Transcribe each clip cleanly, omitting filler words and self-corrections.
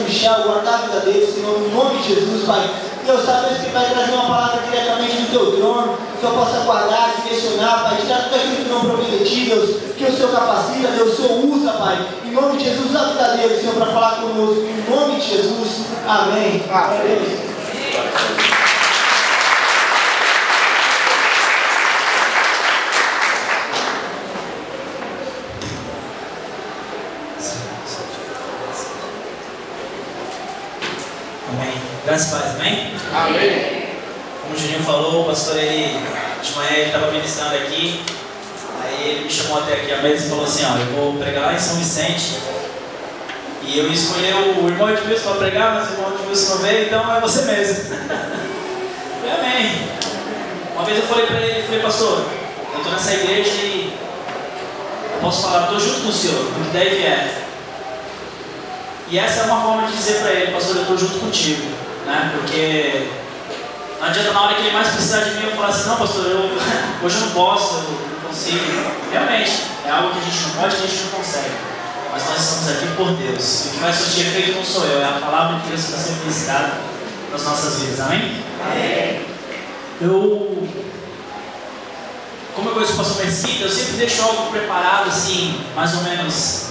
Michel, guardar a vida dele, Senhor, em nome de Jesus, Pai. Deus, sabemos que vai trazer uma palavra diretamente do Teu trono, que eu possa guardar, direcionar, Pai, tirar tudo aquilo que não provém de Ti, Deus, que o Senhor capacita, Deus, o Senhor usa, Pai. Em nome de Jesus, a vida dele, Senhor, para falar conosco. Em nome de Jesus, amém. Amém. Graças a Deus, amém? Amém. Como o Juninho falou, o pastor, de manhã ele estava ministrando aqui, aí ele me chamou até aqui à mesa e falou assim, ó, eu vou pregar lá em São Vicente, e eu escolhi o irmão Edmilson para pregar, mas o irmão Edmilson não veio, então é você mesmo. Eu falei, amém. Uma vez eu falei para ele, falei, pastor, eu estou nessa igreja e eu posso falar, estou junto com o senhor, porque daí vier. E essa é uma forma de dizer para ele, pastor, eu estou junto contigo, né? Porque não adianta na hora que ele mais precisar de mim, eu falar assim, não, pastor, hoje eu não posso, eu não consigo. Realmente, é algo que a gente não pode, que a gente não consegue. Mas nós estamos aqui por Deus. E o que vai surtir efeito não sou eu, é a palavra de Deus que está sendo ministrada nas nossas vidas, amém? Amém. Como eu conheço o pastor Mesquita, eu sempre deixo algo preparado, assim, mais ou menos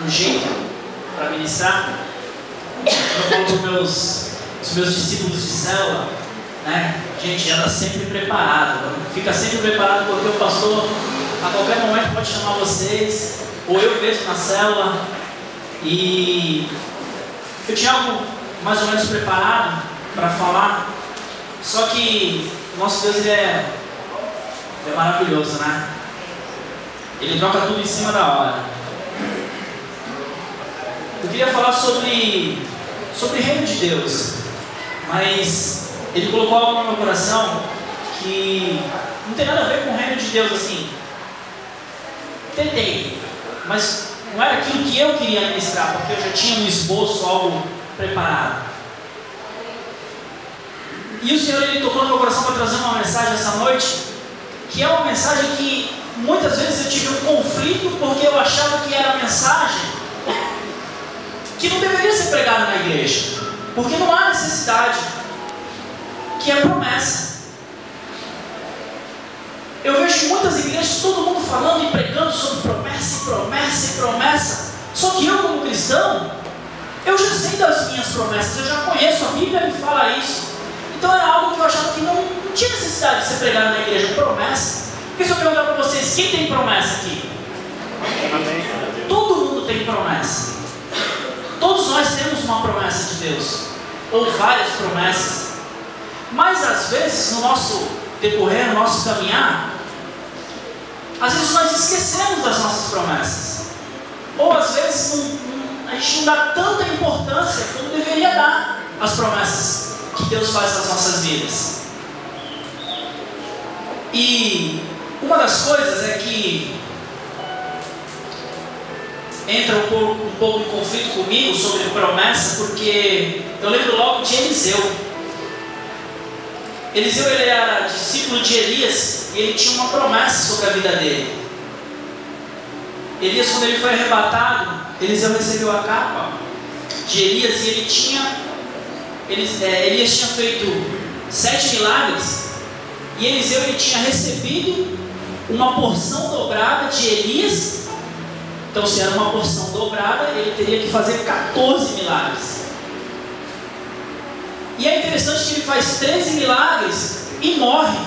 no jeito para ministrar. Eu falo para os meus discípulos de célula, né? Gente, anda sempre preparado, fica sempre preparado, porque o pastor a qualquer momento pode chamar vocês, ou eu mesmo na célula. E eu tinha algo mais ou menos preparado para falar, só que o nosso Deus ele é maravilhoso, né? Ele troca tudo em cima da hora. Eu queria falar sobre o reino de Deus, mas ele colocou algo no meu coração que não tem nada a ver com o reino de Deus assim. Tentei, mas não era aquilo que eu queria ministrar, porque eu já tinha um esboço, algo preparado. E o Senhor ele tocou no meu coração para trazer uma mensagem essa noite, que é uma mensagem que muitas vezes eu tive um conflito, porque eu achava que era a mensagem que não deveria ser pregada na igreja, porque não há necessidade, que é promessa. Eu vejo muitas igrejas, todo mundo falando e pregando sobre promessa, e promessa, e promessa. Só que eu, como cristão, eu já sei das minhas promessas, eu já conheço, a Bíblia me fala isso. Então era algo que eu achava que não tinha necessidade de ser pregado na igreja, promessa. Porque se eu perguntar para vocês, quem tem promessa aqui? Amém. Todo mundo tem promessa. Todos nós temos uma promessa de Deus, ou várias promessas, mas às vezes no nosso decorrer, no nosso caminhar, às vezes nós esquecemos das nossas promessas, ou às vezes a gente não dá tanta importância como deveria dar às promessas que Deus faz nas nossas vidas. E uma das coisas é que entra um pouco em conflito comigo sobre promessa, porque eu lembro logo de Eliseu. Eliseu ele era discípulo de Elias e ele tinha uma promessa sobre a vida dele. Elias, quando ele foi arrebatado, Eliseu recebeu a capa de Elias e Elias tinha feito 7 milagres e Eliseu ele tinha recebido uma porção dobrada de Elias. Então, se era uma porção dobrada, ele teria que fazer 14 milagres. E é interessante que ele faz 13 milagres e morre.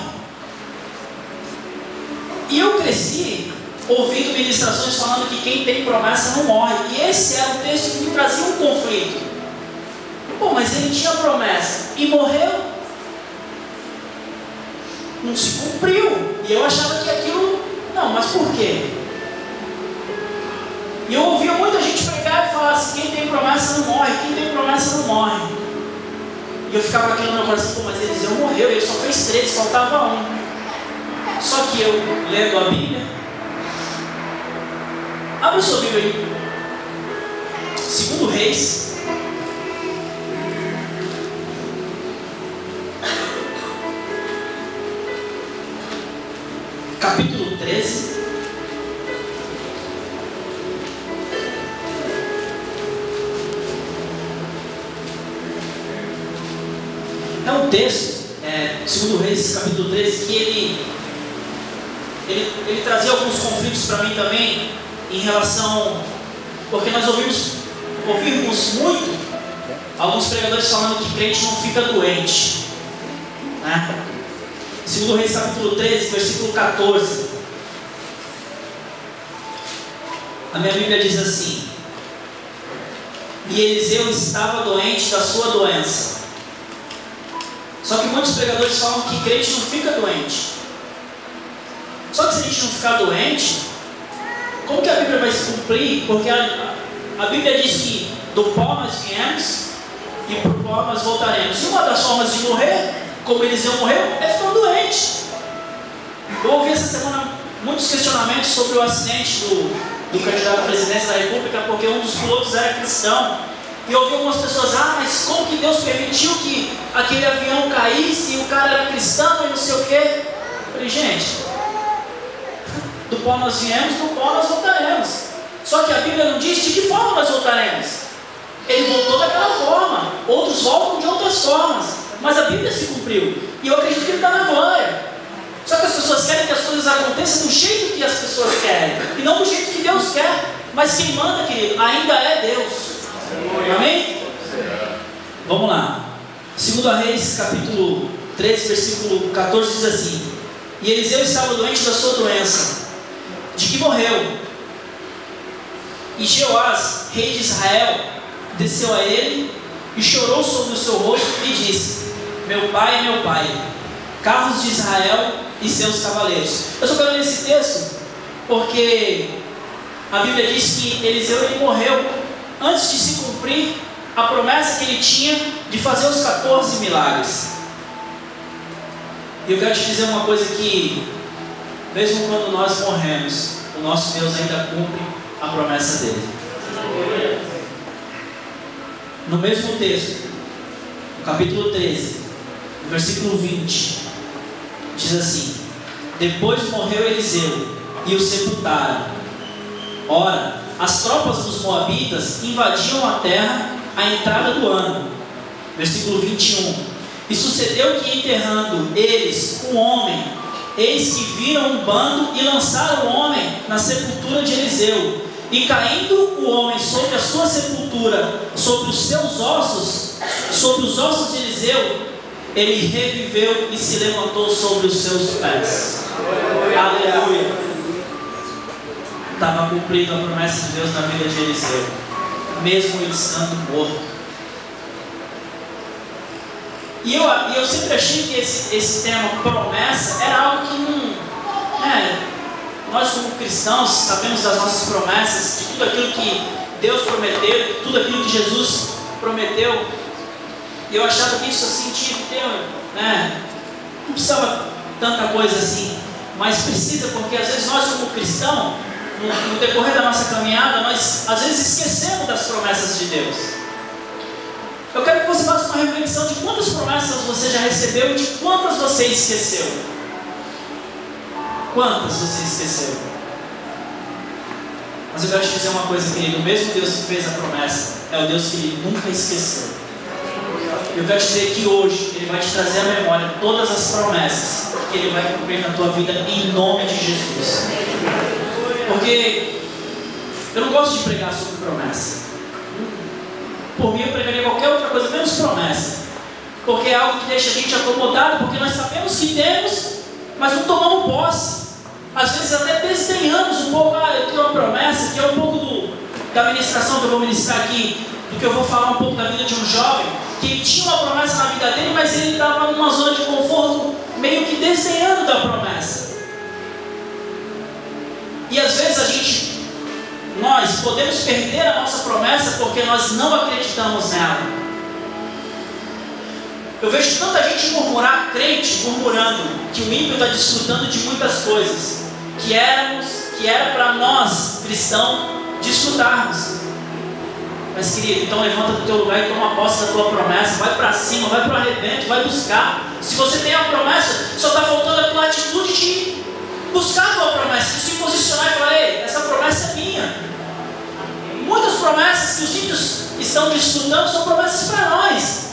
E eu cresci ouvindo ministrações falando que quem tem promessa não morre. E esse era o texto que me trazia um conflito. Pô, mas ele tinha promessa e morreu. Não se cumpriu. E eu achava que aquilo... Não, mas por quê? E eu ouvia muita gente pregar e falar assim, quem tem promessa não morre, quem tem promessa não morre. E eu ficava aqui no meu coração, pô, mas Eliseu morreu, ele só fez 13, faltava um. Só que eu, lendo a Bíblia, abre o seu Bíblia aí, 2 Reis, capítulo 13. É um texto, 2 Reis, capítulo 13, que ele trazia alguns conflitos para mim também, em relação, porque nós ouvimos muito alguns pregadores falando que crente não fica doente, né? 2 Reis, capítulo 13, versículo 14, a minha Bíblia diz assim: e Eliseu estava doente da sua doença. Só que muitos pregadores falam que crente não fica doente. Só que se a gente não ficar doente, como que a Bíblia vai se cumprir? Porque a Bíblia diz que do pó nós viemos e por pó nós voltaremos. E uma das formas de morrer, como Eliseu morreu, é ficando doente. Eu ouvi essa semana muitos questionamentos sobre o acidente do candidato à presidência da República, porque um dos pilotos era cristão. E eu ouvi algumas pessoas: mas como que Deus permitiu que aquele avião caísse e o cara era cristão e não sei o quê? Eu falei: gente, do pó nós viemos, do pó nós voltaremos. Só que a Bíblia não diz de que forma nós voltaremos. Ele voltou daquela forma, outros voltam de outras formas, mas a Bíblia se cumpriu, e eu acredito que ele está na glória. Só que as pessoas querem que as coisas aconteçam do jeito que as pessoas querem, e não do jeito que Deus quer. Mas quem manda, querido, ainda é Deus. Amém? Vamos lá. 2 Reis, capítulo 13, versículo 14, diz assim: e Eliseu estava doente da sua doença, de que morreu. E Jeoás, rei de Israel, desceu a ele e chorou sobre o seu rosto e disse: meu pai, carros de Israel e seus cavaleiros. Eu só quero ler esse texto porque a Bíblia diz que Eliseu ele morreu antes de se cumprir a promessa que ele tinha de fazer os 14 milagres. E eu quero te dizer uma coisa: que mesmo quando nós morremos, o nosso Deus ainda cumpre a promessa dele. No mesmo texto, no capítulo 13, no versículo 20, diz assim: depois morreu Eliseu e o sepultaram. Ora, as tropas dos moabitas invadiam a terra à entrada do ano. Versículo 21. E sucedeu que, enterrando eles um homem, eis que viram um bando e lançaram o homem na sepultura de Eliseu. E caindo o homem sobre a sua sepultura, sobre os seus ossos, sobre os ossos de Eliseu, ele reviveu e se levantou sobre os seus pés. Aleluia! Estava cumprida a promessa de Deus na vida de Eliseu, mesmo ele estando morto. E eu sempre achei que esse tema promessa era algo que não... nós como cristãos sabemos das nossas promessas, de tudo aquilo que Deus prometeu, de tudo aquilo que Jesus prometeu. E eu achava que isso assim tinha que ter, não precisava tanta coisa assim, mas precisa, porque às vezes nós como cristãos, no decorrer da nossa caminhada, nós às vezes esquecemos das promessas de Deus. Eu quero que você faça uma reflexão de quantas promessas você já recebeu e de quantas você esqueceu. Quantas você esqueceu? Mas eu quero te dizer uma coisa, querido: o mesmo Deus que fez a promessa é o Deus que Ele nunca esqueceu. Eu quero te dizer que hoje Ele vai te trazer à memória todas as promessas que Ele vai cumprir na tua vida, em nome de Jesus. Porque eu não gosto de pregar sobre promessa. Por mim eu pregaria qualquer outra coisa menos promessa, porque é algo que deixa a gente acomodado, porque nós sabemos que temos, mas não tomamos posse. Às vezes até desdenhamos um pouco. Eu tenho uma promessa, que é um pouco da ministração que eu vou ministrar aqui, do que eu vou falar um pouco da vida de um jovem, que ele tinha uma promessa na vida dele, mas ele estava numa zona de conforto, meio que desdenhando da promessa. E às vezes nós podemos perder a nossa promessa porque nós não acreditamos nela. Eu vejo tanta gente murmurar, crente murmurando que o ímpio está desfrutando de muitas coisas que era para nós cristãos desfrutarmos. Mas querido, então levanta do teu lugar e toma posse da tua promessa. Vai para cima, vai para o arrebento, vai buscar. Se você tem a promessa, só está faltando a tua atitude de buscar a tua promessa, de se posicionar e falar: ei, essa promessa é minha. Muitas promessas que os ímpios estão desfrutando são promessas para nós.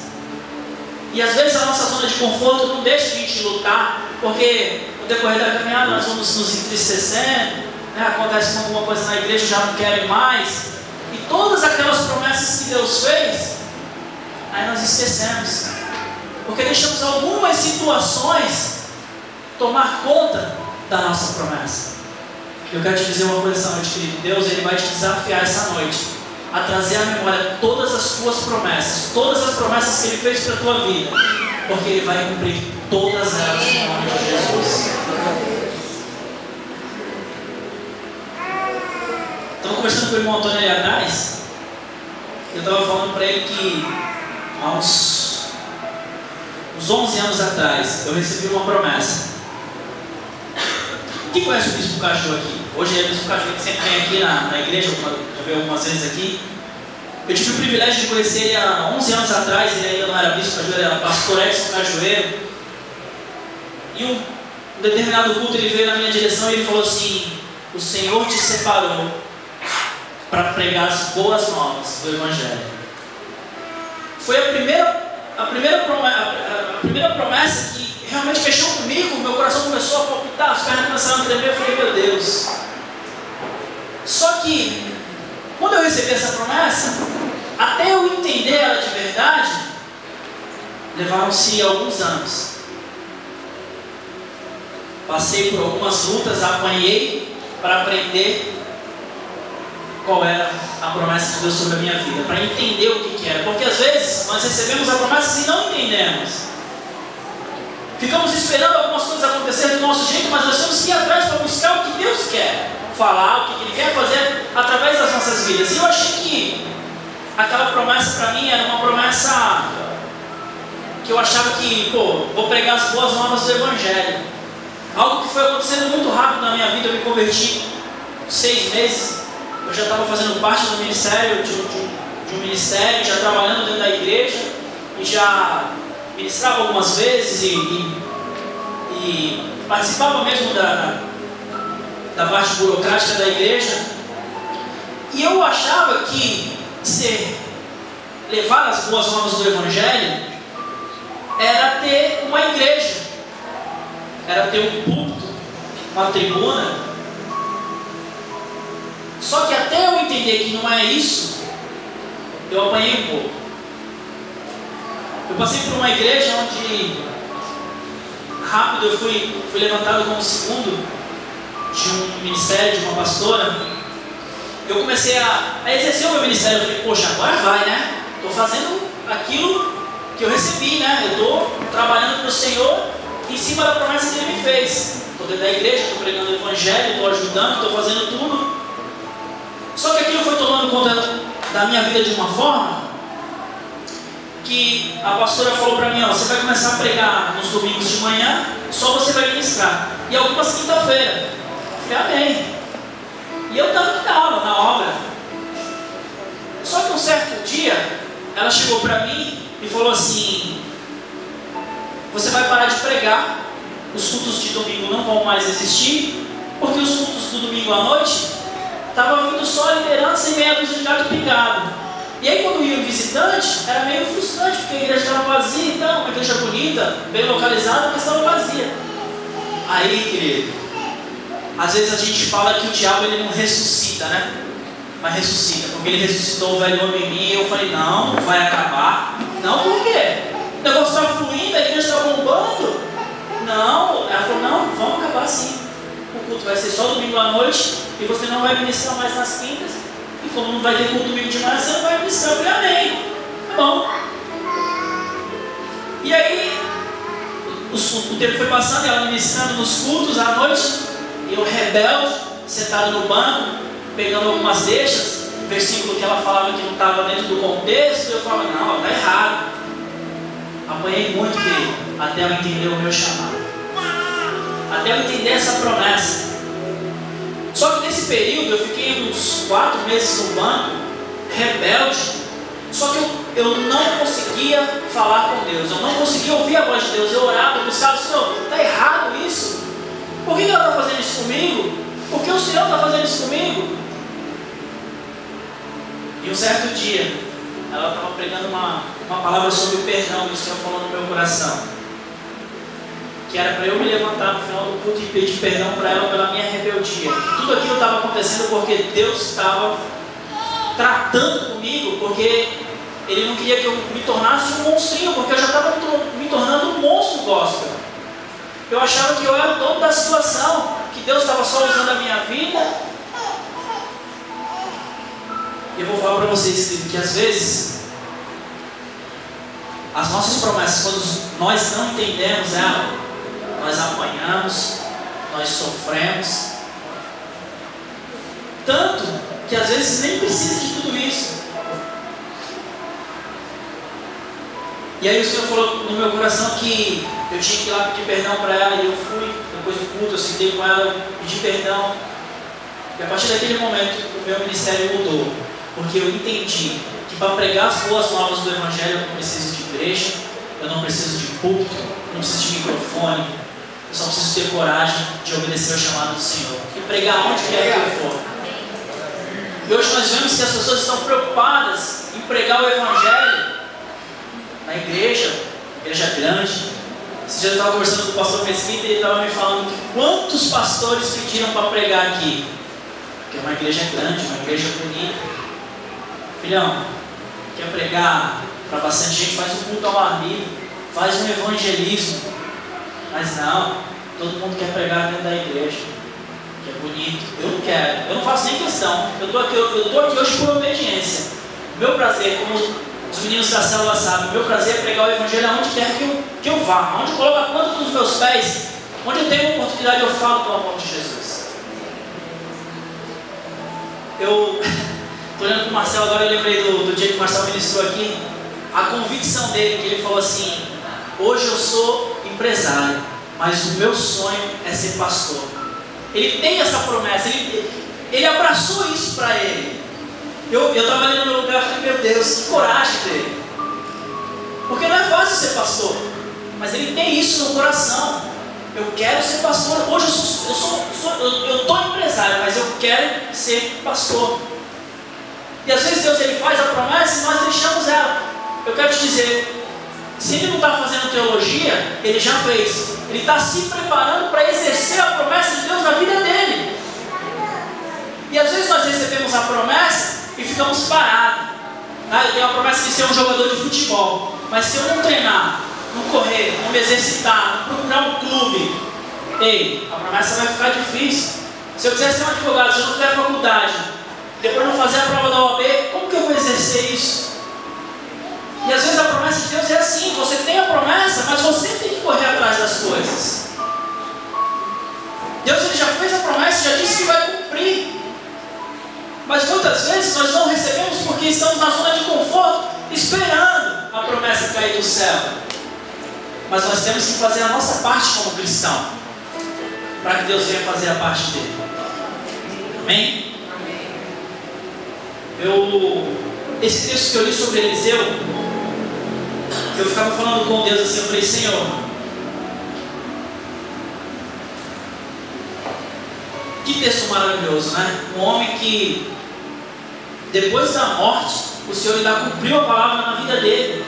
E às vezes a nossa zona de conforto não deixa a gente lutar, porque no decorrer da caminhada nós vamos nos entristecendo, né? Acontece alguma coisa na igreja, já não querem mais. E todas aquelas promessas que Deus fez, aí nós esquecemos. Porque deixamos algumas situações tomar conta da nossa promessa. Eu quero te dizer uma coisa essa noite, querido. Deus, Ele vai te desafiar essa noite a trazer à memória todas as tuas promessas, todas as promessas que Ele fez para a tua vida, porque Ele vai cumprir todas elas em nome de Jesus. Estava conversando com o irmão Antônio ali atrás. Eu estava falando para ele que há uns 11 anos atrás eu recebi uma promessa. Quem conhece o Bispo Caju aqui? Hoje é o Bispo Caju que sempre vem aqui na igreja, já veio algumas vezes aqui. Eu tive o privilégio de conhecer ele há 11 anos atrás. Ele ainda não era Bispo Caju, ele era pastor Edson Cajueiro. E um determinado culto ele veio na minha direção e ele falou assim: o Senhor te separou para pregar as boas novas do Evangelho. Foi a primeira promessa que realmente mexeu comigo. Meu coração começou a palpitar, as pernas começaram a tremer. Eu falei: meu Deus. Só que quando eu recebi essa promessa, até eu entender ela de verdade, levaram-se alguns anos. Passei por algumas lutas, apanhei para aprender qual era a promessa de Deus sobre a minha vida, para entender o que era. Porque às vezes nós recebemos a promessa e não entendemos. Ficamos esperando algumas coisas acontecerem do nosso jeito, mas nós temos que ir atrás para buscar o que Deus quer falar, o que Ele quer fazer através das nossas vidas. E eu achei que aquela promessa para mim era uma promessa que eu achava que, vou pregar as boas novas do Evangelho. Algo que foi acontecendo muito rápido na minha vida. Eu me converti em 6 meses. Eu já estava fazendo parte do ministério, de um ministério, já trabalhando dentro da igreja, e já ministrava algumas vezes e participava mesmo da parte burocrática da igreja. E eu achava que levar as boas novas do Evangelho era ter uma igreja, era ter um púlpito, uma tribuna. Só que até eu entender que não é isso, eu apanhei um pouco. Eu passei por uma igreja onde rápido eu fui levantado como segundo de um ministério, de uma pastora. Eu comecei a exercer o meu ministério. Eu falei: poxa, agora vai, né? Estou fazendo aquilo que eu recebi, né? Eu estou trabalhando para o Senhor em cima da promessa que Ele me fez. Estou dentro da igreja, estou pregando o Evangelho, estou ajudando, estou fazendo tudo. Só que aquilo foi tomando conta da minha vida de uma forma que a pastora falou para mim: você vai começar a pregar nos domingos de manhã, só você vai ministrar, e algumas quinta-feira. Eu falei: amém. E eu estava na obra. Só que um certo dia ela chegou para mim e falou assim: você vai parar de pregar, os cultos de domingo não vão mais existir, porque os cultos do domingo à noite estava vindo só a liderança e meia dúzia de gato pingado. E aí quando ia o visitante, era meio frustrante, porque a igreja estava vazia. Então, uma igreja bonita, bem localizada, mas estava vazia. Aí, querido, às vezes a gente fala que o diabo ele não ressuscita, né? Mas ressuscita, porque ele ressuscitou o velho homem em mim. E eu falei: não vai acabar. Não, por quê? O negócio está fluindo, a igreja está bombando. Não, ela falou: não, vamos acabar sim. O culto vai ser só domingo à noite e você não vai ministrar mais nas quintas. E como não vai ter culto domingo de manhã, você não vai ministrar. Eu falei: amém. Tá bom. E aí o tempo foi passando, ela ministrando nos cultos à noite, e eu rebelde, sentado no banco, pegando algumas deixas, versículo que ela falava que não estava dentro do contexto. Eu falava: não, está errado. Apanhei muito, querido, até eu entender o meu chamado, até eu entender essa promessa. Só que nesse período eu fiquei uns 4 meses no banco, rebelde. Só que eu não conseguia falar com Deus, eu não conseguia ouvir a voz de Deus. Eu orava, eu buscava: Senhor, está errado isso? Por que ela está fazendo isso comigo? Por que o Senhor está fazendo isso comigo? E um certo dia, ela estava pregando uma palavra sobre o perdão, que o Senhor falou no meu coração. Que era para eu me levantar no final do culto e pedir perdão para ela pela minha rebeldia. Tudo aquilo estava acontecendo porque Deus estava tratando comigo, porque Ele não queria que eu me tornasse um monstrinho, porque eu já estava me tornando um monstro gospel. Eu achava que eu era o dono da situação, que Deus estava só usando a minha vida. E eu vou falar para vocês, querido, que às vezes as nossas promessas, quando nós não entendemos ela, nós apanhamos, nós sofremos. Tanto que às vezes nem precisa de tudo isso. E aí o Senhor falou no meu coração que eu tinha que ir lá pedir perdão para ela, e eu fui, depois do culto, eu sentei com ela, pedi perdão. E a partir daquele momento o meu ministério mudou, porque eu entendi que para pregar as boas novas do Evangelho eu não preciso de igreja, eu não preciso de púlpito, eu não preciso de microfone, eu só preciso ter coragem de obedecer ao chamado do Senhor e pregar onde quer que eu for. E hoje nós vemos que as pessoas estão preocupadas em pregar o Evangelho na igreja grande. Esse dia eu estava conversando com o pastor Mesquita e ele estava me falando que quantos pastores pediram para pregar aqui, porque é uma igreja grande, uma igreja bonita. Filhão, quer pregar para bastante gente, faz um culto ao ar livre, faz um evangelismo. Mas não, todo mundo quer pregar dentro da igreja, que é bonito. Eu não quero, eu não faço nem questão. Eu estou aqui hoje por obediência. O meu prazer, como os meninos da célula sabem, o meu prazer é pregar o Evangelho aonde quer que eu vá, aonde eu coloco a planta dos meus pés, onde eu tenho uma oportunidade, eu falo do amor de Jesus. Eu estou olhando para o Marcelo agora, eu lembrei do dia que o Marcelo ministrou aqui, a convicção dele, que ele falou assim: hoje eu sou empresário, mas o meu sonho é ser pastor. Ele tem essa promessa, ele abraçou isso para ele. Eu estava ali no meu lugar e falei: meu Deus, que coragem dele. Porque não é fácil ser pastor, mas ele tem isso no coração. Eu quero ser pastor. Hoje eu estou empresário, mas eu quero ser pastor. E às vezes Deus ele faz a promessa e nós deixamos ela. Eu quero te dizer, se ele não está fazendo teologia, ele já fez. Ele está se preparando para exercer a promessa de Deus na vida dele. E às vezes nós recebemos a promessa e ficamos parados. Eu tenho a promessa de ser um jogador de futebol, mas se eu não treinar, não correr, não me exercitar, não procurar um clube, a promessa vai ficar difícil. Se eu quiser ser um advogado, se eu não fizer faculdade, depois não fazer a prova da OAB, como que eu vou exercer isso? E às vezes a promessa de Deus é assim: você tem a promessa, mas você tem que correr atrás das coisas. Deus ele já fez a promessa, já disse que vai cumprir. Mas muitas vezes nós não recebemos porque estamos na zona de conforto, esperando a promessa cair do céu. Mas nós temos que fazer a nossa parte como cristão, para que Deus venha fazer a parte dele. Amém? Esse texto que eu li sobre Eliseu, eu ficava falando com Deus assim, eu falei: Senhor, que texto maravilhoso, né? Um homem que depois da morte, o Senhor ainda cumpriu a palavra na vida dele.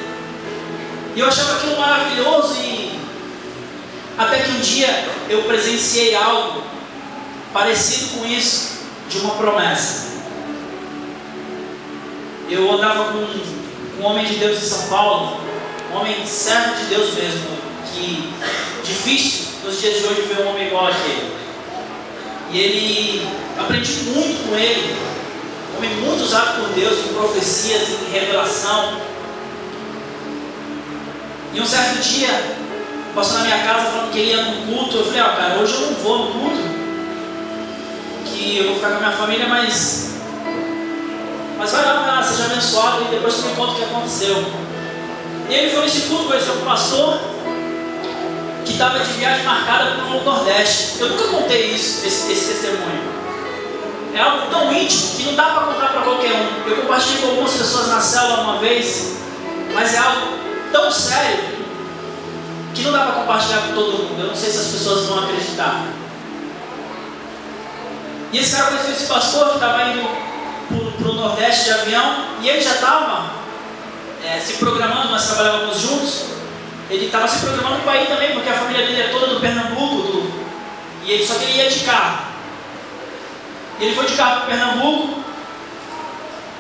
E eu achava aquilo maravilhoso, e até que um dia eu presenciei algo parecido com isso, de uma promessa. Eu andava com um homem de Deus em São Paulo, um homem servo de Deus mesmo, que difícil nos dias de hoje ver um homem igual aquele. E ele, aprendi muito com ele, um homem muito usado por Deus em profecias, em revelação. E um certo dia, passou na minha casa falando que ele ia num culto. Eu falei: cara, hoje eu não vou no culto, que eu vou ficar com a minha família, mas vai lá, seja abençoado, e depois tu me conta o que aconteceu. E ele foi nesse culto, conheceu um pastor que estava de viagem marcada para o Nordeste. Eu nunca contei isso, esse testemunho. É algo tão íntimo que não dá para contar para qualquer um. Eu compartilhei com algumas pessoas na célula uma vez, mas é algo tão sério que não dá para compartilhar com todo mundo. Eu não sei se as pessoas vão acreditar. E esse cara conheceu esse pastor que estava indo para o Nordeste de avião, e ele já estava se programando, nós trabalhávamos juntos. Ele estava se programando para ir também, porque a família dele é toda do Pernambuco, e ele só queria ir de carro. Ele foi de carro para Pernambuco,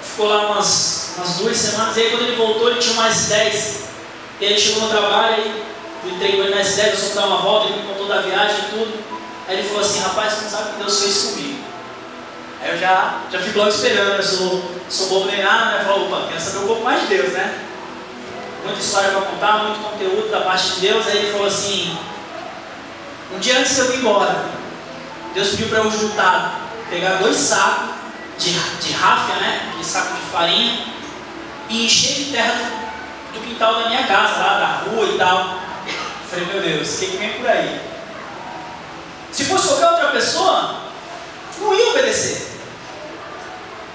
ficou lá umas 2 semanas, e aí quando ele voltou ele tinha mais 10. E aí ele chegou no trabalho, eu entrei com ele nas 10, eu só dar uma volta, ele me contou da viagem e tudo. Aí ele falou assim: rapaz, você não sabe o que Deus fez comigo. Aí eu já fico logo esperando, eu sou bobo nem nada, né? Eu falo, opa, quero saber um pouco mais de Deus, né? Muita história para contar, muito conteúdo da parte de Deus. Aí ele falou assim: um dia antes de eu ir embora, Deus pediu para eu juntar, pegar 2 sacos de ráfia, né? Aquele saco de farinha, e encher de terra do quintal da minha casa, lá da rua e tal. Eu falei: meu Deus, o que vem por aí? Se fosse qualquer outra pessoa, não ia obedecer.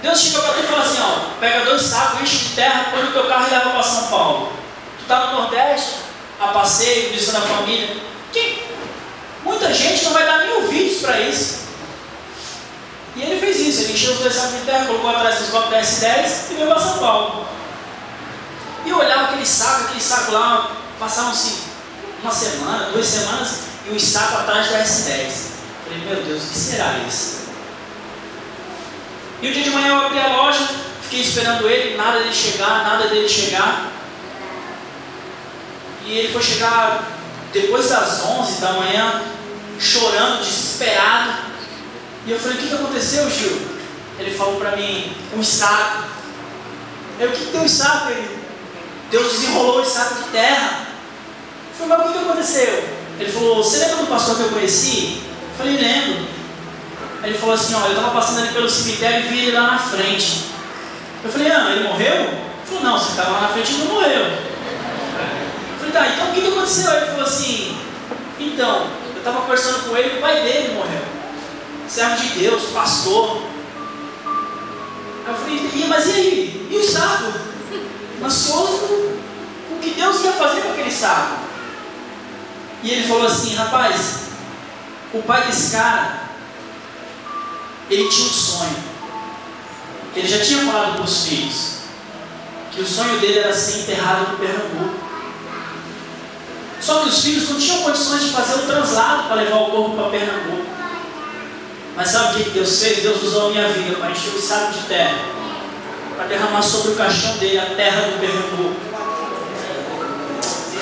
Deus chega para tu e fala assim: ó, pega 2 sacos, enche de terra, põe no teu carro e leva para São Paulo. Tu está no Nordeste, a passeio, visitando a família. Muita gente não vai dar nem ouvidos para isso. E ele fez isso, ele encheu os 2 sacos de terra, colocou atrás dos copos da S10 e veio para São Paulo. E eu olhava aquele saco lá, passaram-se 1 semana, 2 semanas, e os sacos atrás da S10. Falei: meu Deus, o que será isso? E o dia de manhã eu abri a loja, fiquei esperando ele, nada dele chegar. E ele foi chegar depois das 11 da manhã, chorando, desesperado. E eu falei: o que aconteceu, Gil? Ele falou para mim: um saco. Eu: o que tem um saco? Deus desenrolou esse saco de terra. Eu falei: mas o que aconteceu? Ele falou: você lembra do pastor que eu conheci? Eu falei: lembro. Ele falou assim: ó, eu estava passando ali pelo cemitério e vi ele lá na frente. Eu falei: ah, ele morreu? Ele falou: não, você estava lá na frente e não morreu. Eu falei: tá, então o que aconteceu? Ele falou assim: então, eu estava conversando com ele e o pai dele morreu. Servo de Deus, pastor. Eu falei: mas e aí? E o saco? Ansioso com o que Deus ia fazer com aquele saco. E ele falou assim: rapaz, o pai desse cara, ele tinha um sonho. Ele já tinha falado para os filhos que o sonho dele era ser enterrado no Pernambuco. Só que os filhos não tinham condições de fazer o translado para levar o corpo para Pernambuco. Mas sabe o que Deus fez? Deus usou a minha vida para encher o saco de terra, para derramar sobre o caixão dele a terra do Pernambuco.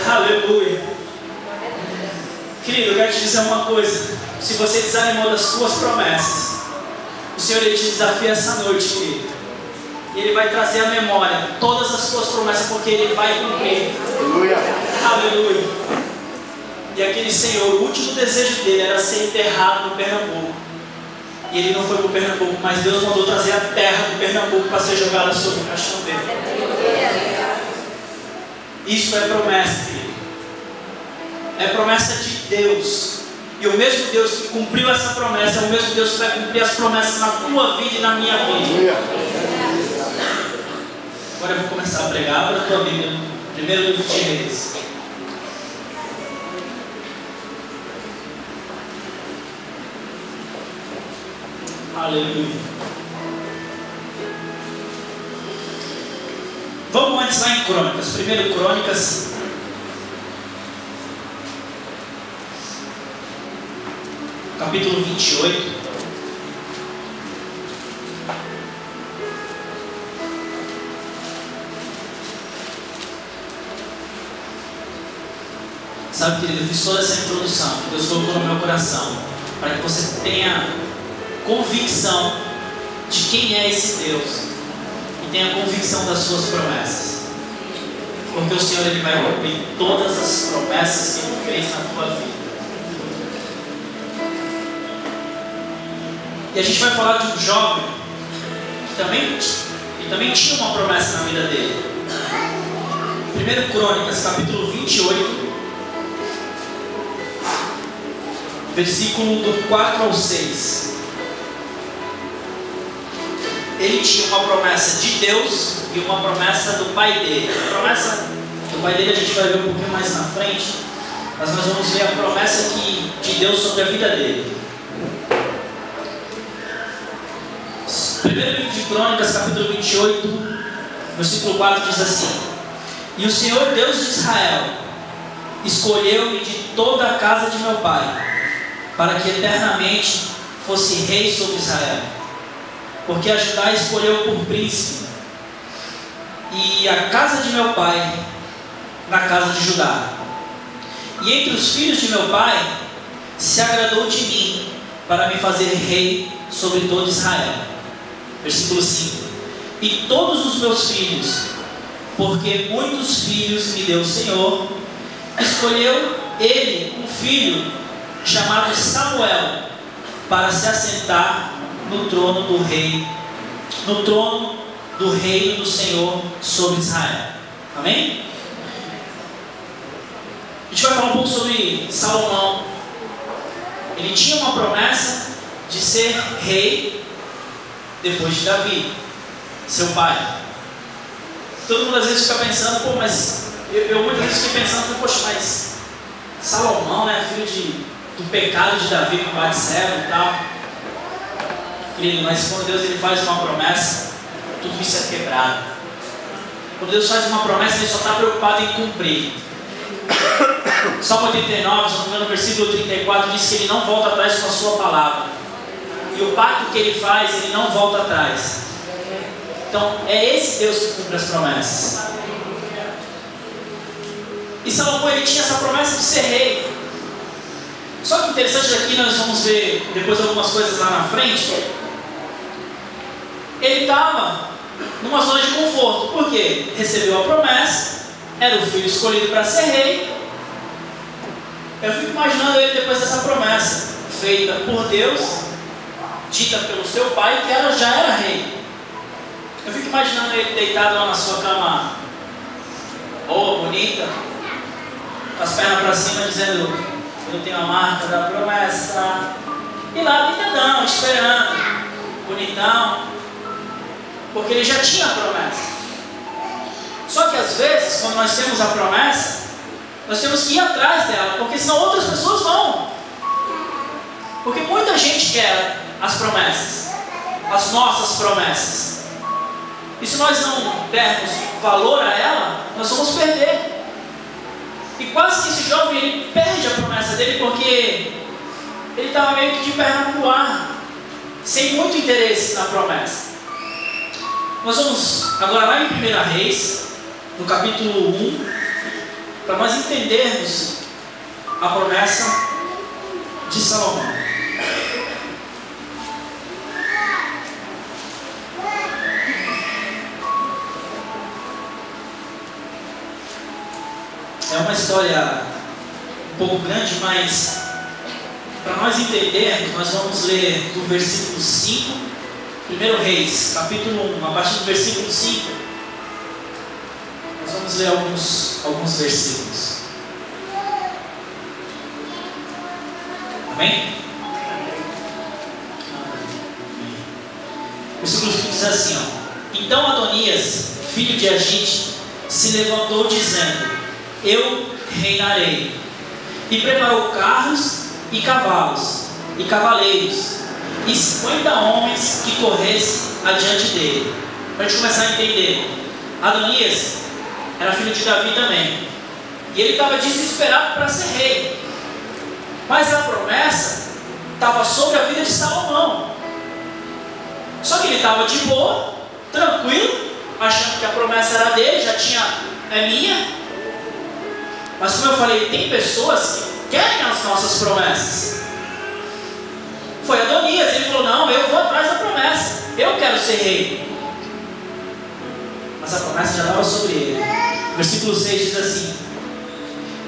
Aleluia. Querido, eu quero te dizer uma coisa: se você desanimou das suas promessas, o Senhor ele te desafia essa noite, querido. E Ele vai trazer à memória todas as suas promessas, porque Ele vai cumprir. Aleluia. Aleluia. E aquele Senhor, o último desejo dele era ser enterrado no Pernambuco. E ele não foi para o Pernambuco, mas Deus mandou trazer a terra do Pernambuco para ser jogada sobre o caixão dele. Isso é promessa, querido. É promessa de Deus. E o mesmo Deus que cumpriu essa promessa é o mesmo Deus que vai cumprir as promessas na tua vida e na minha vida. Agora eu vou começar a pregar para a tua Bíblia. Primeiro livro de Reis. Aleluia. Vamos antes lá em Crônicas. Primeiro Crônicas. Capítulo 28. Sabe, querido, eu fiz toda essa introdução que Deus colocou no meu coração para que você tenha convicção de quem é esse Deus e tenha convicção das suas promessas, porque o Senhor ele vai cumprir todas as promessas que Ele fez na tua vida. E a gente vai falar de um jovem que também tinha uma promessa na vida dele. 1 Crônicas, capítulo 28, versículo do 4 ao 6. Ele tinha uma promessa de Deus e uma promessa do pai dele. A promessa do pai dele a gente vai ver um pouquinho mais na frente, mas nós vamos ver a promessa de Deus sobre a vida dele. Primeiro livro de Crônicas, capítulo 28, versículo 4 diz assim: E o Senhor Deus de Israel escolheu-me de toda a casa de meu pai, para que eternamente fosse rei sobre Israel. Porque a Judá escolheu por príncipe, e a casa de meu pai na casa de Judá. E entre os filhos de meu pai se agradou de mim, para me fazer rei sobre todo Israel. Versículo 5. E todos os meus filhos, porque muitos filhos me deu o Senhor, escolheu ele um filho chamado Samuel, para se assentar no trono do rei, no trono do reino do Senhor sobre Israel. Amém? A gente vai falar um pouco sobre Salomão. Ele tinha uma promessa de ser rei depois de Davi, seu pai. Todo mundo às vezes fica pensando, pô, mas eu muitas vezes fiquei pensando, poxa, mas Salomão, né, filho do pecado de Davi com Batseba e tal. Querido, mas quando Deus ele faz uma promessa, tudo isso é quebrado. Quando Deus faz uma promessa, ele só está preocupado em cumprir. Salmo 89, se não me engano, no versículo 34, diz que ele não volta atrás com a sua palavra. E o pacto que ele faz, ele não volta atrás. Então, é esse Deus que cumpre as promessas. E Salomão, ele tinha essa promessa de ser rei. Só que interessante aqui, nós vamos ver depois algumas coisas lá na frente. Ele estava numa zona de conforto. Por quê? Recebeu a promessa, era o filho escolhido para ser rei. Eu fico imaginando ele depois dessa promessa feita por Deus, dita pelo seu pai, que já era rei. Eu fico imaginando ele deitado lá na sua cama, boa, bonita, com as pernas para cima, dizendo: eu tenho a marca da promessa. E lá deitadão, esperando, bonitão, porque ele já tinha a promessa. Só que às vezes, quando nós temos a promessa, nós temos que ir atrás dela, porque senão outras pessoas vão. Porque muita gente quer as promessas, as nossas promessas. E se nós não dermos valor a ela, nós vamos perder. E quase que esse jovem ele perde a promessa dele, porque ele estava meio que de perna pro ar, sem muito interesse na promessa. Nós vamos agora lá em 1 Reis, no capítulo 1, para nós entendermos a promessa de Salomão. É uma história um pouco grande, mas para nós entendermos, nós vamos ler do versículo 5, 1 Reis, capítulo 1, a partir do versículo 5. Nós vamos ler alguns versículos. Amém? O versículo 5 diz assim, ó: Então Adonias, filho de Agite, se levantou dizendo: Eu reinarei. E preparou carros e cavalos e cavaleiros e 50 homens que corressem adiante dele. Para a gente começar a entender, Adonias era filho de Davi também, e ele estava desesperado para ser rei, mas a promessa estava sobre a vida de Salomão. Só que ele estava de boa, tranquilo, achando que a promessa era dele, já tinha, é minha. Mas como eu falei, tem pessoas que querem as nossas promessas. Foi Adonias, ele falou: não, eu vou atrás da promessa, eu quero ser rei. Mas a promessa já estava sobre ele. Versículo 6 diz assim: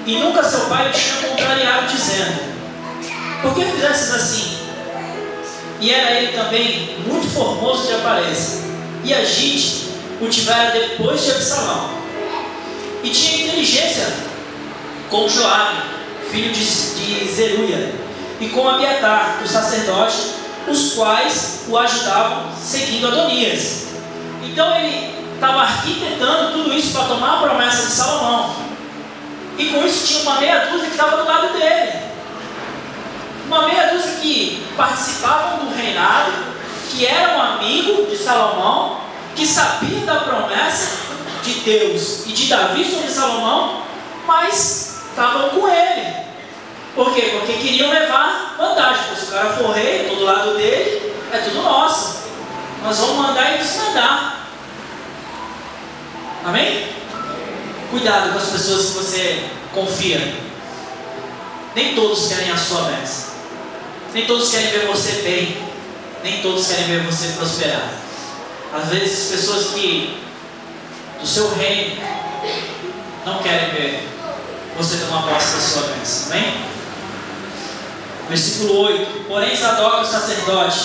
E nunca seu pai o tinha contrariado, dizendo: Por que fizesses assim? E era ele também muito formoso de aparência, e Agite o tivera depois de Absalão, e tinha inteligência com Joabe, filho de Zeruia, e com Abiatar, o sacerdote, os quais o ajudavam seguindo Adonias. Então ele estava arquitetando tudo isso para tomar a promessa de Salomão. E com isso tinha uma meia dúzia que estava do lado dele. Uma meia dúzia que participavam do reinado, que eram amigos de Salomão, que sabiam da promessa, de Deus e de Davi sobre Salomão, mas estavam com ele. Por quê? Porque queriam levar vantagem. Se o cara for rei, todo lado dele, é tudo nosso. Nós vamos mandar e desmandar. Amém? Cuidado com as pessoas que você confia. Nem todos querem a sua bênção. Nem todos querem ver você bem. Nem todos querem ver você prosperar. Às vezes, pessoas que do seu reino não querem ver você tomar posse da sua bênção. Amém? Versículo 8. Porém, Zadok, o sacerdote,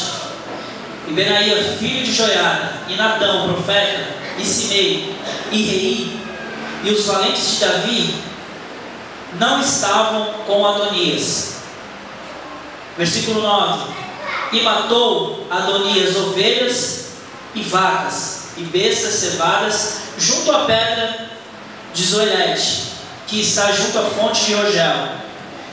e Benaia, filho de Joiada, e Natão, profeta, e Simei, e Rei, e os valentes de Davi, não estavam com Adonias. Versículo 9. E matou Adonias ovelhas e vacas, e bestas cevadas, junto à pedra de Zoelete, que está junto à fonte de Rogel.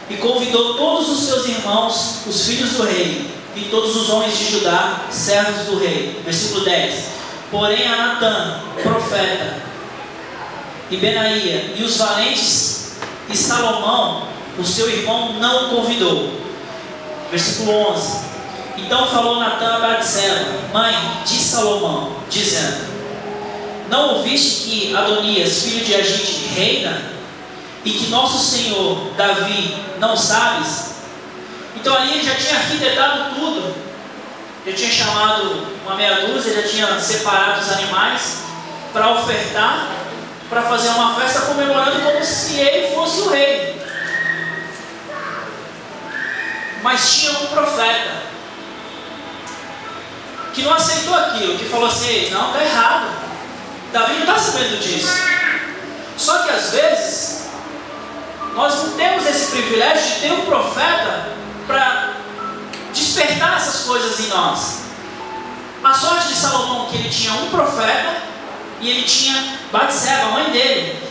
E convidou todos os seus irmãos, os filhos do rei, e todos os homens de Judá, servos do rei. Versículo 10. Porém a Natã, profeta, e Benaia, e os valentes, e Salomão, o seu irmão, não o convidou. Versículo 11. Então falou Natã a Batseba, mãe de Salomão, dizendo: não ouviste que Adonias, filho de Agite, reina, e que nosso senhor Davi não sabes? Então ali ele já tinha arquitetado tudo. Já tinha chamado uma meia dúzia, já tinha separado os animais para ofertar, para fazer uma festa comemorando como se ele fosse o rei. Mas tinha um profeta que não aceitou aquilo, que falou assim: não, está errado, Davi não está sabendo disso. Só que às vezes nós não temos esse privilégio de ter um profeta para despertar essas coisas em nós. A sorte de Salomão que ele tinha um profeta e ele tinha Batseba, a mãe dele.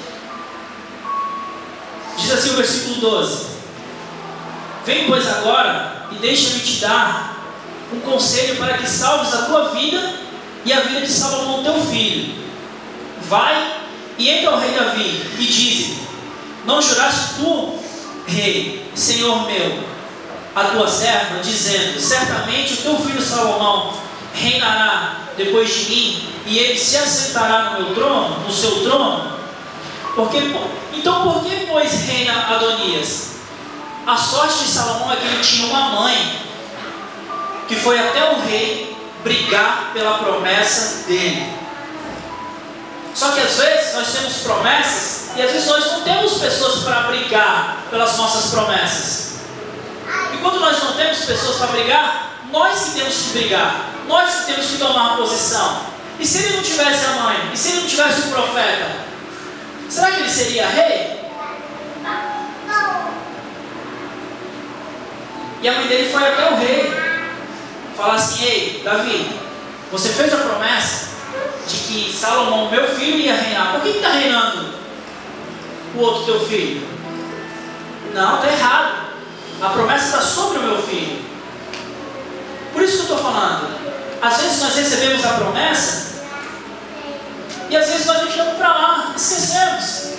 Diz assim o versículo 12: vem pois agora e deixa-me te dar um conselho para que salves a tua vida e a vida de Salomão teu filho. Vai e entra ao rei Davi e diz-lhe: não juraste tu, rei, senhor meu, a tua serva, dizendo: certamente o teu filho Salomão reinará depois de mim, e ele se assentará no meu trono, no seu trono? Então por que, pois, reina Adonias? A sorte de Salomão é que ele tinha uma mãe que foi até o rei brigar pela promessa dele. Só que às vezes nós temos promessas e às vezes nós não temos pessoas para brigar pelas nossas promessas. E quando nós não temos pessoas para brigar, nós que temos que brigar, nós que temos que tomar uma posição. E se ele não tivesse a mãe, e se ele não tivesse o profeta, será que ele seria rei? E a mãe dele foi até o rei falar assim: ei, Davi, você fez a promessa de que Salomão, meu filho, ia reinar. Por que está reinando o outro teu filho? Não, está errado. A promessa está sobre o meu filho. Por isso que eu estou falando. Às vezes nós recebemos a promessa e às vezes nós deixamos para lá, esquecemos.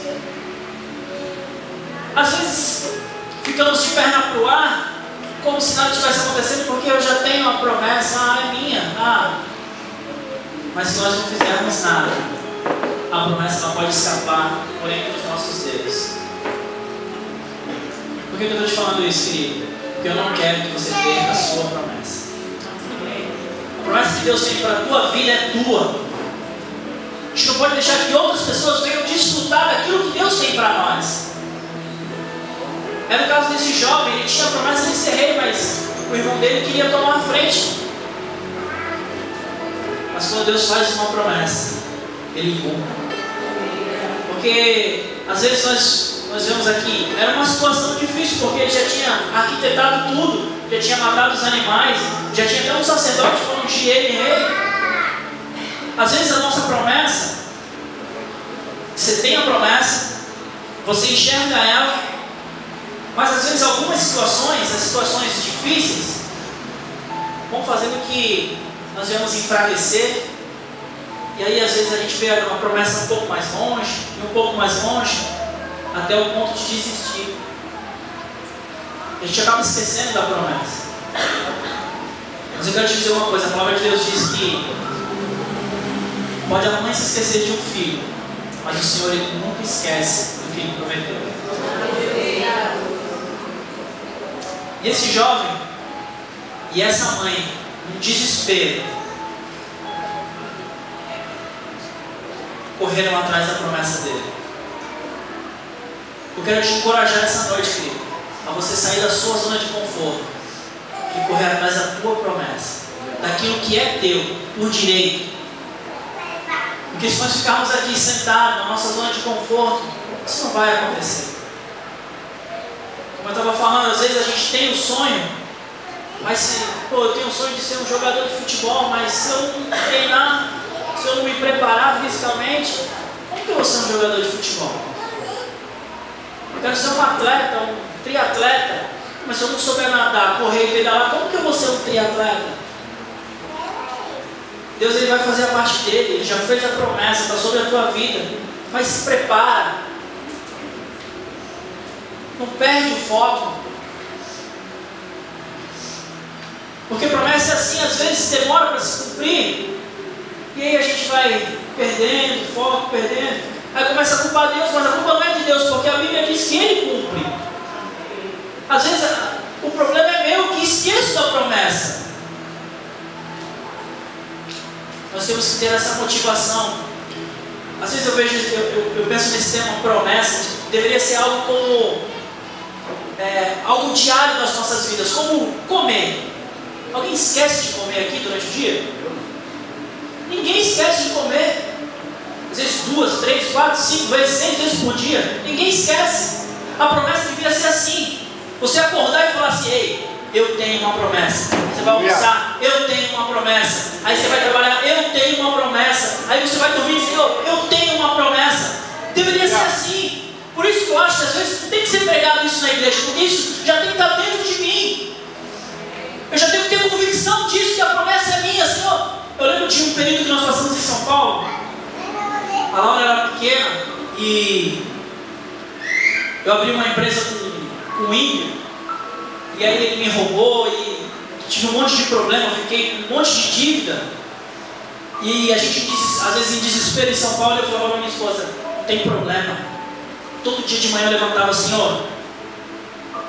Às vezes ficamos de perna para o ar, como se nada estivesse acontecendo, porque eu já tenho a promessa, é minha. Mas se nós não fizermos nada, a promessa não pode escapar por entre os nossos dedos. Por que eu estou te falando isso, querido? Porque eu não quero que você perca a sua promessa. A promessa que Deus tem para a tua vida é tua. A gente não pode deixar que outras pessoas venham desfrutar daquilo que Deus tem para nós. É no caso desse jovem, ele tinha a promessa de ser rei, mas o irmão dele queria tomar a frente. Mas quando Deus faz uma promessa, Ele cumpre. Porque às vezes nós vemos aqui, era uma situação difícil, porque ele já tinha arquitetado tudo, já tinha matado os animais, já tinha até um sacerdote para ungir ele rei. Às vezes a nossa promessa, você tem a promessa, você enxerga ela, mas às vezes algumas situações, as situações difíceis, vão fazendo que nós venhamos enfraquecer, E aí às vezes a gente vê uma promessa um pouco mais longe, e um pouco mais longe, até o ponto de desistir. A gente acaba esquecendo da promessa. Mas eu quero te dizer uma coisa, a palavra de Deus diz que pode a mãe se esquecer de um filho, mas o Senhor ele nunca esquece do que ele prometeu. E esse jovem e essa mãe, no desespero, correram atrás da promessa dele. Eu quero te encorajar essa noite, querido, a você sair da sua zona de conforto e correr atrás da tua promessa, daquilo que é teu, por direito. Porque se nós ficarmos aqui sentados na nossa zona de conforto, isso não vai acontecer. Como eu estava falando, às vezes a gente tem o sonho, mas eu tenho o sonho de ser um jogador de futebol, mas se eu não treinar, se eu não me preparar fisicamente, como que eu vou ser um jogador de futebol? Eu quero ser um atleta, um triatleta, mas se eu não souber nadar, correr e pedalar, como que eu vou ser um triatleta? Deus ele vai fazer a parte dele, ele já fez a promessa, está sobre a tua vida, mas se prepara, não perde o foco, porque promessa é assim, às vezes demora para se cumprir, e aí a gente vai perdendo o foco, perdendo, aí começa a culpar Deus, mas a culpa não é de Deus, porque a Bíblia diz que Ele cumpre. Às vezes o problema é meu, que esqueço da promessa. Nós temos que ter essa motivação. Às vezes eu vejo, eu penso nesse tema promessa, deveria ser algo como algo diário das nossas vidas, como comer. Alguém esquece de comer aqui durante o dia? Ninguém esquece de comer. Às vezes 2, 3, 4, 5 vezes, 6 vezes por dia. Ninguém esquece. A promessa devia ser assim. Você acordar e falar assim: ei, eu tenho uma promessa. Você vai almoçar, eu tenho uma promessa. Aí você vai trabalhar, eu tenho uma promessa. Aí você vai dormir e dizer: eu tenho uma promessa. Deveria ser assim. Por isso que eu acho que às vezes não tem que ser pregado isso na igreja, porque isso já tem que estar dentro de mim. Eu já tenho que ter convicção disso, que a promessa é minha, Senhor. Eu lembro de um período que nós passamos em São Paulo. A Laura era pequena e eu abri uma empresa com um ímpio, e aí ele me roubou e tive um monte de problema, fiquei com um monte de dívida, e a gente às vezes em desespero em São Paulo, eu falava para minha esposa: não tem problema, todo dia de manhã eu levantava: Senhor,